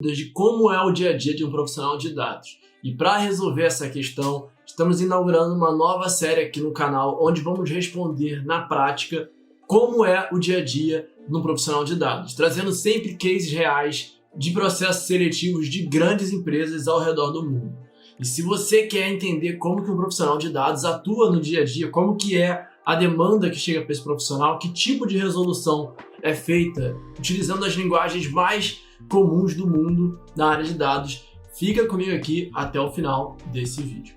De como é o dia a dia de um profissional de dados. E para resolver essa questão, estamos inaugurando uma nova série aqui no canal, onde vamos responder na prática como é o dia a dia de um profissional de dados, trazendo sempre cases reais de processos seletivos de grandes empresas ao redor do mundo. E se você quer entender como que um profissional de dados atua no dia a dia, como que é a demanda que chega para esse profissional, que tipo de resolução é feita utilizando as linguagens mais comuns do mundo na área de dados, fica comigo aqui até o final desse vídeo.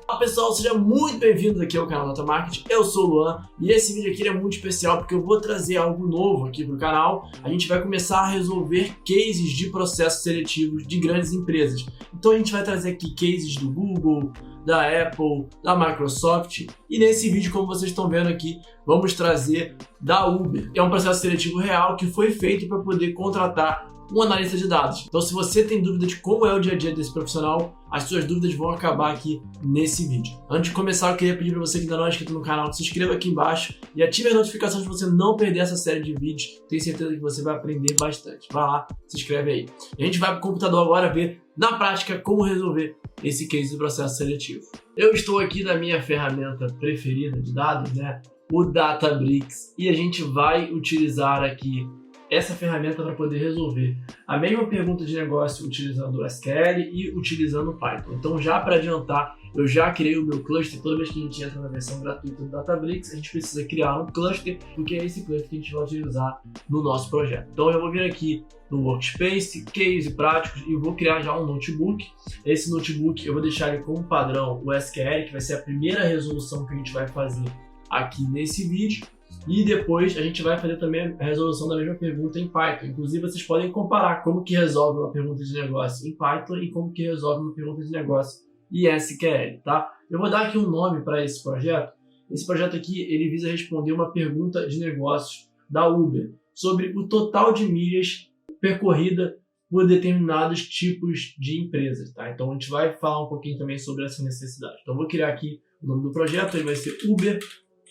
Olá pessoal, sejam muito bem-vindos aqui ao canal Data Marketing. Eu sou o Luan e esse vídeo aqui é muito especial porque eu vou trazer algo novo aqui para o canal. A gente vai começar a resolver cases de processos seletivos de grandes empresas. Então a gente vai trazer aqui cases do Google, da Apple, da Microsoft, e nesse vídeo, como vocês estão vendo aqui, vamos trazer da Uber. É um processo seletivo real que foi feito para poder contratar um analista de dados. Então, se você tem dúvida de como é o dia a dia desse profissional, as suas dúvidas vão acabar aqui nesse vídeo. Antes de começar, eu queria pedir para você que ainda não é inscrito no canal, que se inscreva aqui embaixo e ative as notificações para você não perder essa série de vídeos. Tenho certeza que você vai aprender bastante. Vai lá, se inscreve aí. A gente vai para o computador agora ver na prática como resolver esse case do processo seletivo. Eu estou aqui na minha ferramenta preferida de dados, né? O Databricks, e a gente vai utilizar aqui essa ferramenta para poder resolver a mesma pergunta de negócio utilizando o SQL e utilizando o Python. Então, já para adiantar, eu já criei o meu cluster. Toda vez que a gente entra na versão gratuita do Databricks, a gente precisa criar um cluster, porque é esse cluster que a gente vai utilizar no nosso projeto. Então, eu vou vir aqui no Workspace, Case Práticos, e vou criar já um notebook. Esse notebook eu vou deixar ele como padrão o SQL, que vai ser a primeira resolução que a gente vai fazer aqui nesse vídeo. E depois a gente vai fazer também a resolução da mesma pergunta em Python. Inclusive, vocês podem comparar como que resolve uma pergunta de negócio em Python e como que resolve uma pergunta de negócio em SQL, tá? Eu vou dar aqui um nome para esse projeto. Esse projeto aqui, ele visa responder uma pergunta de negócios da Uber sobre o total de milhas percorrida por determinados tipos de empresas, tá? Então, a gente vai falar um pouquinho também sobre essa necessidade. Então, eu vou criar aqui o nome do projeto, ele vai ser Uber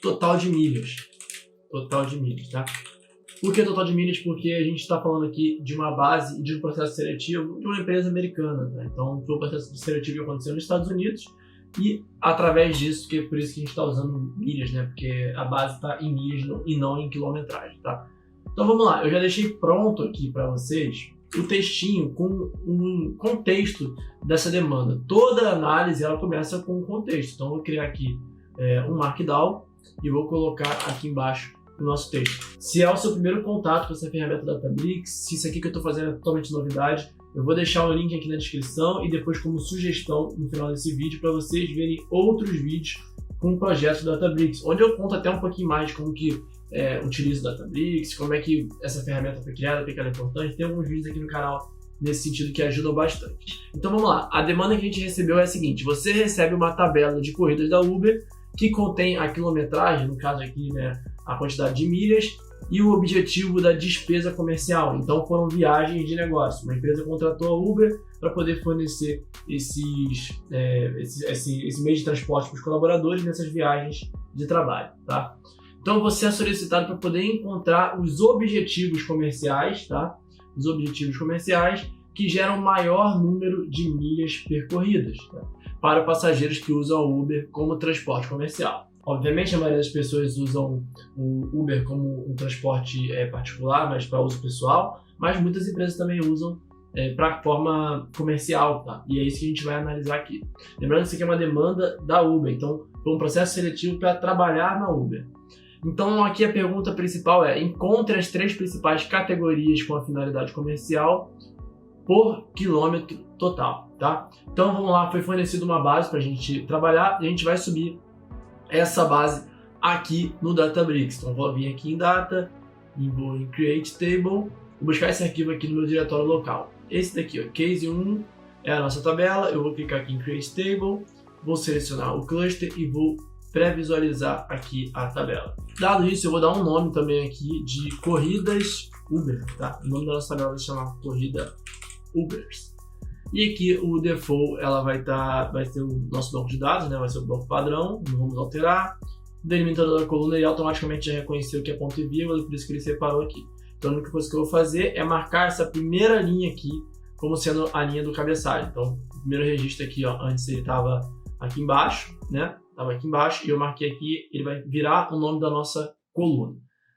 Total de Milhas. Total de milhas, tá? Por que total de milhas? Porque a gente está falando aqui de uma base e de um processo seletivo de uma empresa americana, tá? Então, foi um processo seletivo que aconteceu nos Estados Unidos e através disso, que é por isso que a gente está usando milhas, né? Porque a base está em milhas e não em quilometragem, tá? Então, vamos lá. Eu já deixei pronto aqui para vocês o textinho com um contexto dessa demanda. Toda análise, ela começa com um contexto. Então, eu vou criar aqui um Markdown e vou colocar aqui embaixo o nosso texto. Se é o seu primeiro contato com essa ferramenta Databricks, se isso aqui que eu estou fazendo é totalmente novidade, eu vou deixar o link aqui na descrição e depois como sugestão no final desse vídeo para vocês verem outros vídeos com projetos do Databricks, onde eu conto até um pouquinho mais de como que utilizo o Databricks, como é que essa ferramenta foi criada, porque ela é importante. Tem alguns vídeos aqui no canal nesse sentido que ajudam bastante. Então vamos lá, a demanda que a gente recebeu é a seguinte: você recebe uma tabela de corridas da Uber que contém a quilometragem, no caso aqui, né, a quantidade de milhas e o objetivo da despesa comercial. Então foram viagens de negócio. Uma empresa contratou a Uber para poder fornecer esse meio de transporte para os colaboradores nessas viagens de trabalho, tá? Então você é solicitado para poder encontrar os objetivos comerciais, tá? Os objetivos comerciais que geram maior número de milhas percorridas, tá? Para passageiros que usam o Uber como transporte comercial. Obviamente, a maioria das pessoas usam o Uber como um transporte particular, mas para uso pessoal, mas muitas empresas também usam para forma comercial, tá? E é isso que a gente vai analisar aqui. Lembrando que isso aqui é uma demanda da Uber, então foi um processo seletivo para trabalhar na Uber. Então, aqui a pergunta principal é: encontre as 3 principais categorias com a finalidade comercial por quilômetro total, tá? Então vamos lá, foi fornecida uma base para a gente trabalhar e a gente vai subir essa base aqui no Databricks. Então vou vir aqui em Data e vou em Create Table, vou buscar esse arquivo aqui no meu diretório local. Esse daqui, ó, Case 1 é a nossa tabela. Eu vou clicar aqui em Create Table, vou selecionar o cluster e vou pré-visualizar aqui a tabela. Dado isso, eu vou dar um nome também aqui de Corridas Uber, tá? O nome da nossa tabela vai se chamar Corrida Ubers. E aqui o default, ela vai ser o nosso banco de dados, né? Vai ser o banco padrão, não vamos alterar. O delimitador da coluna, ele automaticamente já reconheceu que é ponto e vírgula, por isso que ele separou aqui. Então a única coisa que eu vou fazer é marcar essa primeira linha aqui como sendo a linha do cabeçalho. Então o primeiro registro aqui, ó, antes ele estava aqui embaixo, né? Estava aqui embaixo e eu marquei aqui, ele vai virar o nome da nossa coluna.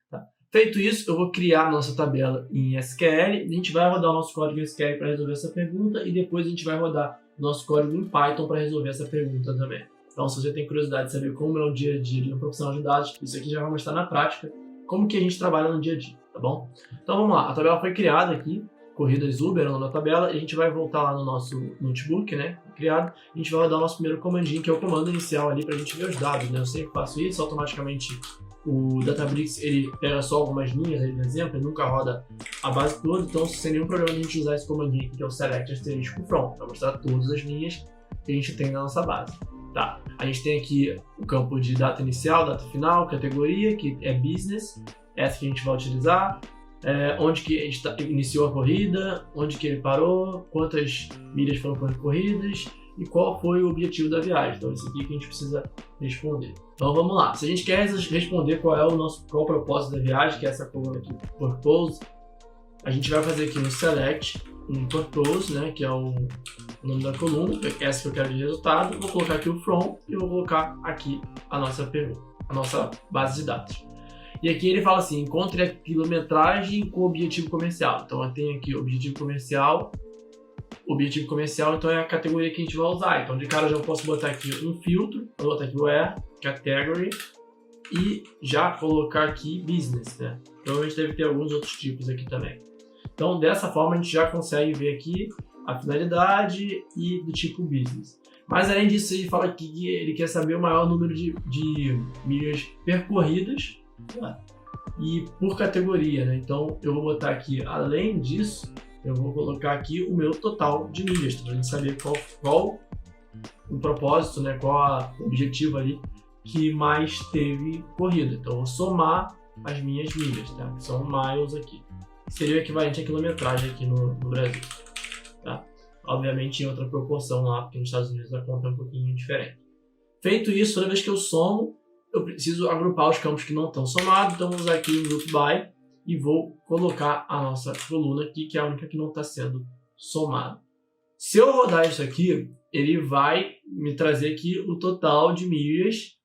Tá? Feito isso, eu vou criar a nossa tabela em SQL, a gente vai rodar o nosso código em SQL para resolver essa pergunta e depois a gente vai rodar o nosso código em Python para resolver essa pergunta também. Então, se você tem curiosidade de saber como é o dia a dia de um profissional de dados, isso aqui já vai mostrar na prática como que a gente trabalha no dia a dia, tá bom? Então vamos lá, a tabela foi criada aqui, corridas Uber, na tabela, e a gente vai voltar lá no nosso notebook, né, criado, a gente vai rodar o nosso primeiro comandinho, que é o comando inicial ali para a gente ver os dados, né, eu sempre faço isso, automaticamente o Databricks, ele pega só algumas linhas aí, por exemplo, ele nunca roda a base toda, então sem nenhum problema a gente usar esse comandinho aqui, que é o select asterisco from, para mostrar todas as linhas que a gente tem na nossa base. Tá, a gente tem aqui o campo de data inicial, data final, categoria, que é business, essa que a gente vai utilizar, onde que a gente iniciou a corrida, onde que ele parou, quantas milhas foram percorridas e qual foi o objetivo da viagem. Então, isso aqui que a gente precisa responder. Então, vamos lá. Se a gente quer responder qual é o propósito da viagem, que é essa coluna aqui, purpose, a gente vai fazer aqui no select, um purpose, né, que é o nome da coluna, essa que eu quero de resultado, vou colocar aqui o from e vou colocar aqui a nossa pergunta, a nossa base de dados. E aqui ele fala assim, encontre a quilometragem com objetivo comercial. Então eu tenho aqui objetivo comercial então é a categoria que a gente vai usar. Então de cara já posso botar aqui um filtro, vou botar aqui o where, category, e já colocar aqui business, né? Provavelmente deve ter alguns outros tipos aqui também. Então, dessa forma, a gente já consegue ver aqui a finalidade e do tipo business. Mas, além disso, ele fala aqui que ele quer saber o maior número de milhas percorridas, tá? E por categoria, né? Então, eu vou botar aqui, além disso, eu vou colocar aqui o meu total de milhas, para a gente saber qual o propósito, né? Qual o objetivo ali que mais teve corrida. Então, eu vou somar as minhas milhas, tá? Que são miles aqui. Seria o equivalente à quilometragem aqui no Brasil, tá? Obviamente em outra proporção lá, porque nos Estados Unidos a conta é um pouquinho diferente. Feito isso, toda vez que eu somo, eu preciso agrupar os campos que não estão somados, então vou usar aqui o group by e vou colocar a nossa coluna aqui, que é a única que não está sendo somada. Se eu rodar isso aqui, ele vai me trazer aqui o total de milhas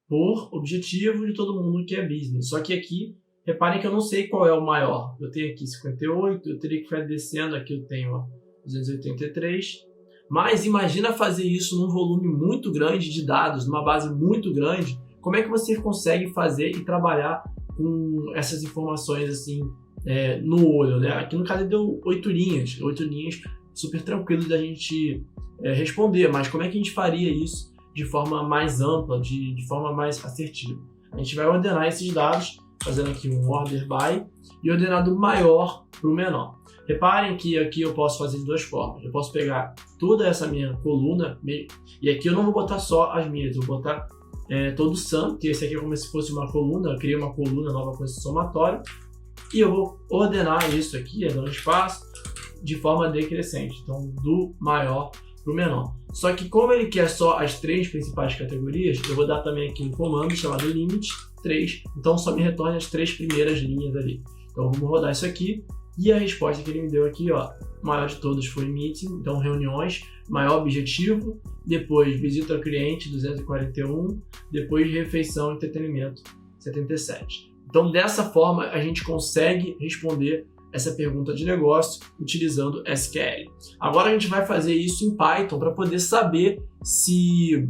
por objetivo de todo mundo que é business. Só que aqui, reparem que eu não sei qual é o maior. Eu tenho aqui 58, eu teria que ficar descendo, aqui eu tenho ó, 283. Mas imagina fazer isso num volume muito grande de dados, numa base muito grande. Como é que você consegue fazer e trabalhar com essas informações assim no olho, né? Aqui no caso deu 8 linhas super tranquilo da gente responder. Mas como é que a gente faria isso de forma mais ampla, de forma mais assertiva? A gente vai ordenar esses dados fazendo aqui um order by e ordenar do maior para o menor. Reparem que aqui eu posso fazer de duas formas. Eu posso pegar toda essa minha coluna e aqui eu não vou botar só as milhas, eu vou botar todo o sum, que esse aqui é como se fosse uma coluna, eu criei uma coluna nova com esse somatório e eu vou ordenar isso aqui, dando espaço, de forma decrescente, então do maior para o menor. Só que como ele quer só as 3 principais categorias, eu vou dar também aqui um comando chamado limit 3, então só me retorna as 3 primeiras linhas ali. Então vamos rodar isso aqui e a resposta que ele me deu aqui, ó, maior de todos foi meeting, então reuniões, maior objetivo, depois visita ao cliente 241, depois refeição e entretenimento 77. Então dessa forma a gente consegue responder essa pergunta de negócio utilizando SQL. Agora a gente vai fazer isso em Python para poder saber se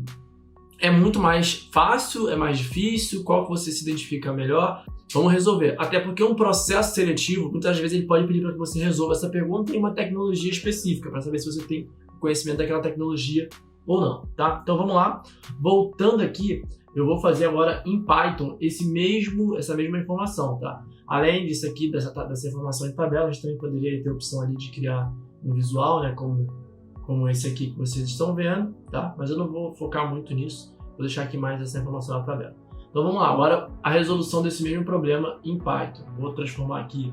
é muito mais fácil, é mais difícil, qual que você se identifica melhor. Vamos resolver. Até porque um processo seletivo, muitas vezes ele pode pedir para que você resolva essa pergunta em uma tecnologia específica, para saber se você tem conhecimento daquela tecnologia ou não, tá? Então vamos lá. Voltando aqui, eu vou fazer agora em Python essa mesma informação, tá? Além disso aqui, dessa informação em tabela, a gente também poderia ter a opção ali de criar um visual, né? Como esse aqui que vocês estão vendo, tá? Mas eu não vou focar muito nisso, vou deixar aqui mais essa informação na tabela. Então vamos lá, agora a resolução desse mesmo problema em Python. Vou transformar aqui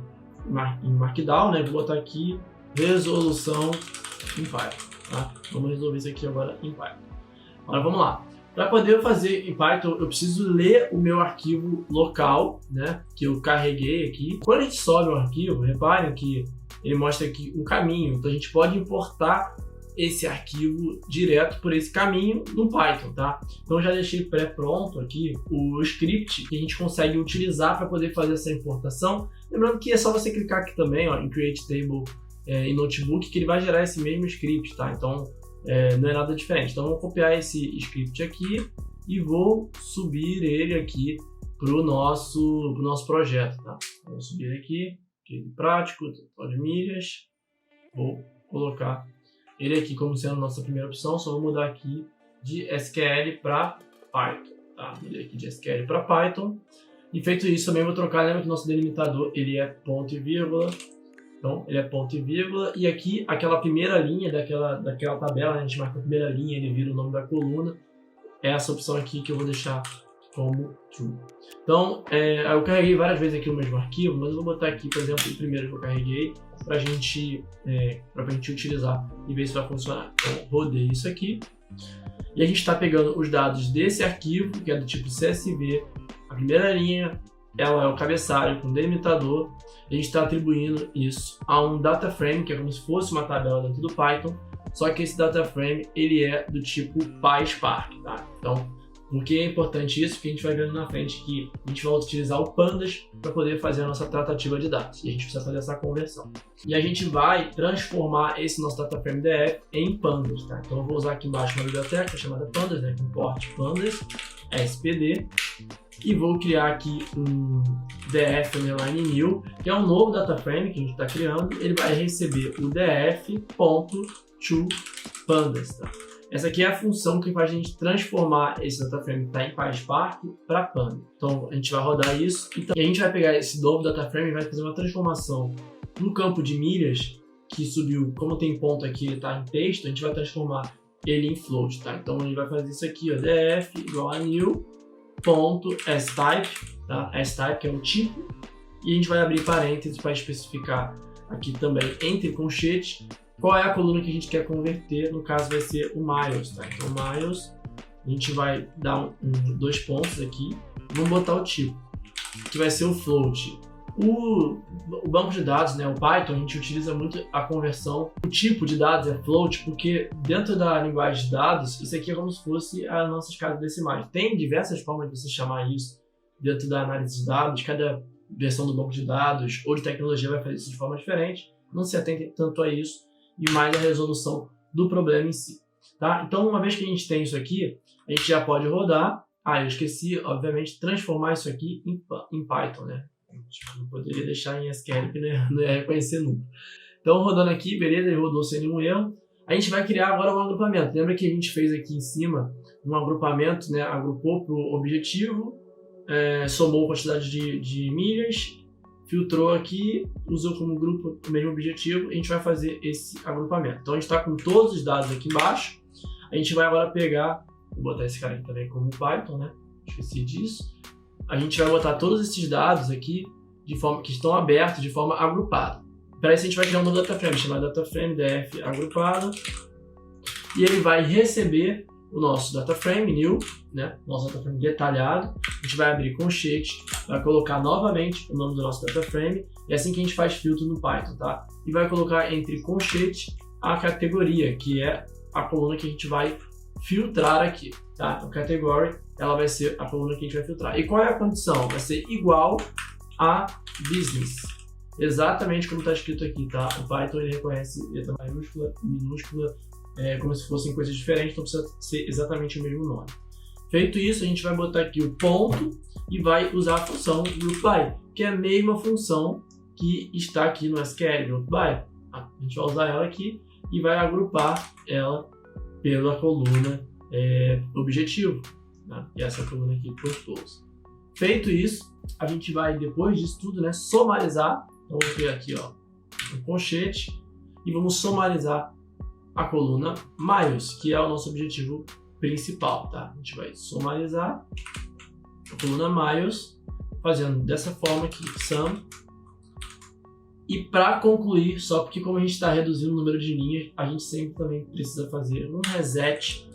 em Markdown, né? Vou botar aqui resolução em Python, tá? Vamos resolver isso aqui agora em Python. Agora vamos lá. Para poder fazer em Python, eu preciso ler o meu arquivo local, né, que eu carreguei aqui. Quando a gente sobe o arquivo, reparem que ele mostra aqui um caminho. Então a gente pode importar esse arquivo direto por esse caminho no Python, tá? Então eu já deixei pré-pronto aqui o script que a gente consegue utilizar para poder fazer essa importação. Lembrando que é só você clicar aqui também, ó, em Create Table em Notebook, que ele vai gerar esse mesmo script, tá? Então não é nada diferente. Então eu vou copiar esse script aqui e vou subir ele aqui pro nosso projeto, tá? Vou subir ele aqui, prático, total de milhas. Vou colocar ele aqui como sendo a nossa primeira opção. Só vou mudar aqui de SQL para Python, tá? Mudei aqui de SQL para Python. E feito isso, também vou trocar. Lembra que o nosso delimitador ele é ponto e vírgula. Então, ele é ponto e vírgula, e aqui, aquela primeira linha daquela tabela, a gente marca a primeira linha, ele vira o nome da coluna, é essa opção aqui que eu vou deixar como true. Então, eu carreguei várias vezes aqui o mesmo arquivo, mas eu vou botar aqui, por exemplo, o primeiro que eu carreguei, pra gente utilizar e ver se vai funcionar. Então, rodei isso aqui, e a gente está pegando os dados desse arquivo, que é do tipo CSV, a primeira linha, ela é o cabeçalho com delimitador. A gente está atribuindo isso a um data frame, que é como se fosse uma tabela dentro do Python, só que esse data frame ele é do tipo PySpark, tá? Então, por que é importante isso? Porque a gente vai vendo na frente que a gente vai utilizar o Pandas para poder fazer a nossa tratativa de dados, e a gente precisa fazer essa conversão. E a gente vai transformar esse nosso data frame DF em Pandas, tá? Então eu vou usar aqui embaixo uma biblioteca chamada Pandas, né? Import Pandas, SPD, e vou criar aqui um df_new, que é um novo data frame que a gente está criando. Ele vai receber o df.toPandas, tá? Essa aqui é a função que faz a gente transformar esse data frame que está em PySpark para Pandas. Então a gente vai rodar isso e a gente vai pegar esse novo data frame e vai fazer uma transformação no campo de milhas que subiu. Como tem ponto aqui, ele está em texto, a gente vai transformar ele em float, tá? Então a gente vai fazer isso aqui, ó, df igual a new .type, tá? type que é o tipo, e a gente vai abrir parênteses para especificar aqui também entre colchetes qual é a coluna que a gente quer converter. No caso vai ser o miles, tá? Então miles, a gente vai dar dois pontos aqui, vamos botar o tipo, que vai ser o float. O banco de dados, né, o Python, a gente utiliza muito a conversão. O tipo de dados é float porque dentro da linguagem de dados, isso aqui é como se fosse a nossa escala decimais. Tem diversas formas de você chamar isso dentro da análise de dados. Cada versão do banco de dados ou de tecnologia vai fazer isso de forma diferente. Não se atentem tanto a isso e mais a resolução do problema em si, tá? Então, uma vez que a gente tem isso aqui, a gente já pode rodar. Eu esqueci, obviamente, transformar isso aqui em Python, né? Não poderia deixar em SQL, que não ia reconhecer nunca. Então, rodando aqui, beleza, ele rodou sem nenhum erro. A gente vai criar agora um agrupamento. Lembra que a gente fez aqui em cima um agrupamento, né? Agrupou para o objetivo, somou a quantidade de milhas, filtrou aqui, usou como grupo o mesmo objetivo. A gente vai fazer esse agrupamento. Então, a gente está com todos os dados aqui embaixo. A gente vai agora pegar, vou botar esse cara aqui também como Python, né? Esqueci disso. A gente vai botar todos esses dados aqui de forma que estão abertos de forma agrupada. Para isso a gente vai criar um novo data frame chamado data frame df agrupado, e ele vai receber o nosso data frame new, né? Nosso data frame detalhado. A gente vai abrir colchete, vai colocar novamente o nome do nosso data frame, e é assim que a gente faz filtro no Python, tá? E vai colocar entre colchete a categoria, que é a coluna que a gente vai filtrar aqui, tá? Então, category, ela vai ser a coluna que a gente vai filtrar. E qual é a condição? Vai ser igual a business. Exatamente como está escrito aqui, tá? O Python ele reconhece letra maiúscula, minúscula, como se fossem coisas diferentes, então precisa ser exatamente o mesmo nome. Feito isso, a gente vai botar aqui o ponto e vai usar a função groupby, que é a mesma função que está aqui no SQL, groupby. A gente vai usar ela aqui e vai agrupar ela pela coluna objetivo, né? E essa coluna aqui purpose. Feito isso, a gente vai, depois disso tudo, né, somarizar. Então, vou criar aqui, ó, um colchete e vamos somarizar a coluna miles, que é o nosso objetivo principal, tá? A gente vai somarizar a coluna miles, fazendo dessa forma aqui, sum E para concluir, só porque como a gente está reduzindo o número de linhas, a gente sempre também precisa fazer um reset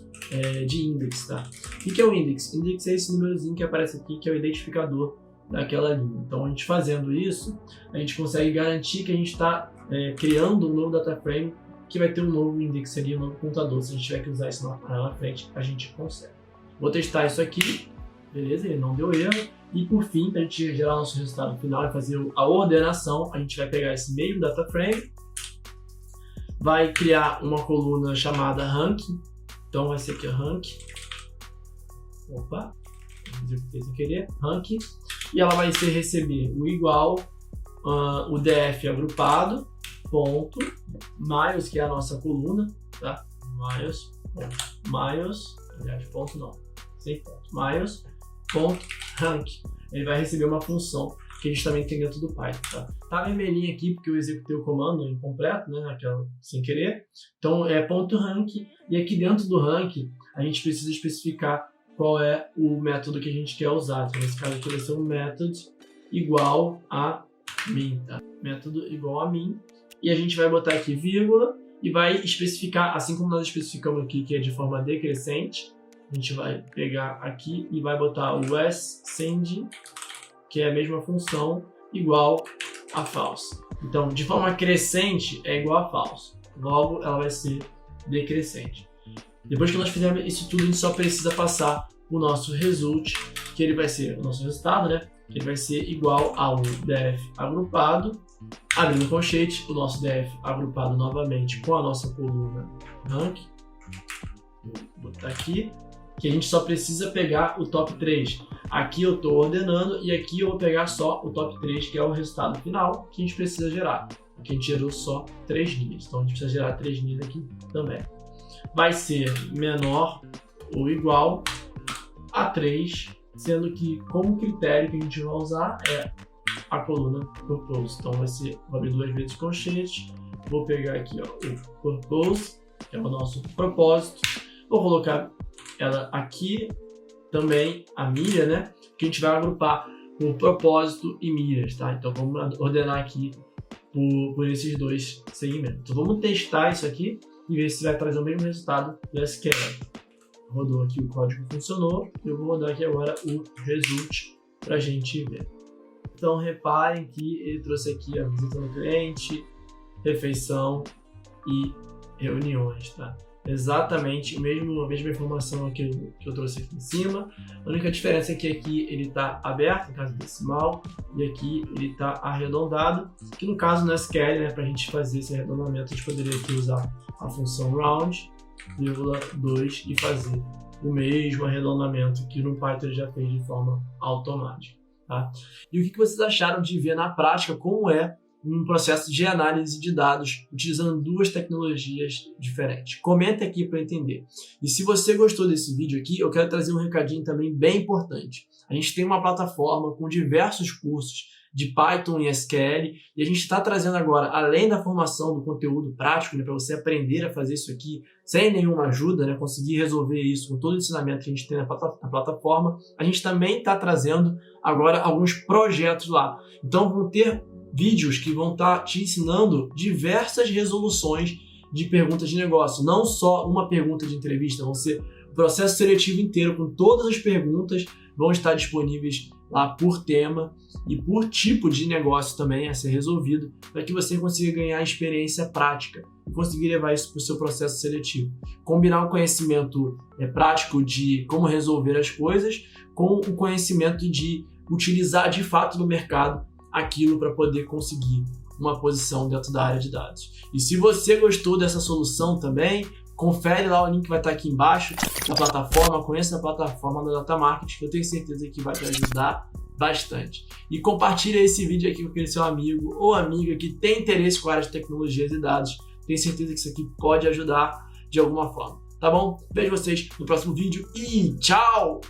de index, tá? O que é o index? Index é esse númerozinho que aparece aqui, que é o identificador daquela linha. Então a gente fazendo isso, a gente consegue garantir que a gente está criando um novo data frame que vai ter um novo index ali, um novo contador. Se a gente tiver que usar isso lá na frente, a gente consegue. Vou testar isso aqui, beleza? Ele não deu erro. E por fim, para a gente gerar nosso resultado final e fazer a ordenação, a gente vai pegar esse mesmo data frame, vai criar uma coluna chamada ranking. Então vai ser aqui rank. Opa, executei sem querer, rank. E ela vai receber o igual, o DF agrupado, ponto, miles, que é a nossa coluna, tá? Miles, aliás, ponto não, sem ponto, miles, ponto, rank. Ele vai receber uma função que a gente também tem dentro do Python, tá? Tá vermelhinho aqui porque eu executei o comando incompleto, né, aquela sem querer. Então é ponto rank, e aqui dentro do rank a gente precisa especificar qual é o método que a gente quer usar. Então nesse caso aqui vai ser um método igual a min, tá? Método igual a min, e a gente vai botar aqui vírgula e vai especificar, assim como nós especificamos aqui que é de forma decrescente, a gente vai pegar aqui e vai botar o ascending, que é a mesma função, igual a false. Então, de forma crescente é igual a false. Logo, ela vai ser decrescente. Depois que nós fizermos isso tudo, a gente só precisa passar o nosso result, que ele vai ser o nosso resultado, né? Que ele vai ser igual ao df agrupado, abrindo colchete, o nosso df agrupado novamente com a nossa coluna rank. Vou botar aqui, que a gente só precisa pegar o top 3. Aqui eu estou ordenando e aqui eu vou pegar só o top 3, que é o resultado final que a gente precisa gerar. Aqui a gente gerou só 3 linhas, então a gente precisa gerar 3 linhas aqui também. Vai ser menor ou igual a 3, sendo que como critério que a gente vai usar é a coluna purpose. Então vai ser, vou abrir 2 vezes colchete, vou pegar aqui ó, o purpose, que é o nosso propósito, vou colocar ela aqui também, a milha, né? Que a gente vai agrupar por propósito e milhas, tá? Então vamos ordenar aqui por esses dois segmentos. Então vamos testar isso aqui e ver se vai trazer o mesmo resultado do SQL. Rodou aqui o código, funcionou. Eu vou rodar aqui agora o result para a gente ver. Então reparem que ele trouxe aqui a visita no cliente, refeição e reuniões, tá? Exatamente a mesma informação que eu trouxe aqui em cima. A única diferença é que aqui ele está aberto, em caso decimal, e aqui ele está arredondado, que no caso no SQL, né, para a gente fazer esse arredondamento, a gente poderia aqui usar a função round, vírgula 2 e fazer o mesmo arredondamento que no Python ele já fez de forma automática. Tá? E o que vocês acharam de ver na prática como é um processo de análise de dados utilizando 2 tecnologias diferentes? Comenta aqui para eu entender. E se você gostou desse vídeo aqui, eu quero trazer um recadinho também bem importante. A gente tem uma plataforma com diversos cursos de Python e SQL, e a gente está trazendo agora, além da formação do conteúdo prático, né, para você aprender a fazer isso aqui sem nenhuma ajuda, né, conseguir resolver isso com todo o ensinamento que a gente tem na plataforma, a gente também está trazendo agora alguns projetos lá. Então vão ter vídeos que vão estar te ensinando diversas resoluções de perguntas de negócio, não só uma pergunta de entrevista, vão ser o processo seletivo inteiro com todas as perguntas, vão estar disponíveis lá por tema e por tipo de negócio também a ser resolvido, para que você consiga ganhar experiência prática e conseguir levar isso para o seu processo seletivo. Combinar o conhecimento prático de como resolver as coisas com o conhecimento de utilizar de fato no mercado aquilo para poder conseguir uma posição dentro da área de dados. E se você gostou dessa solução também, confere lá, o link vai estar aqui embaixo na plataforma, conheça a plataforma da Data Market, que eu tenho certeza que vai te ajudar bastante. E compartilha esse vídeo aqui com aquele seu amigo ou amiga que tem interesse com a área de tecnologias e dados. Tenho certeza que isso aqui pode ajudar de alguma forma. Tá bom? Vejo vocês no próximo vídeo e tchau!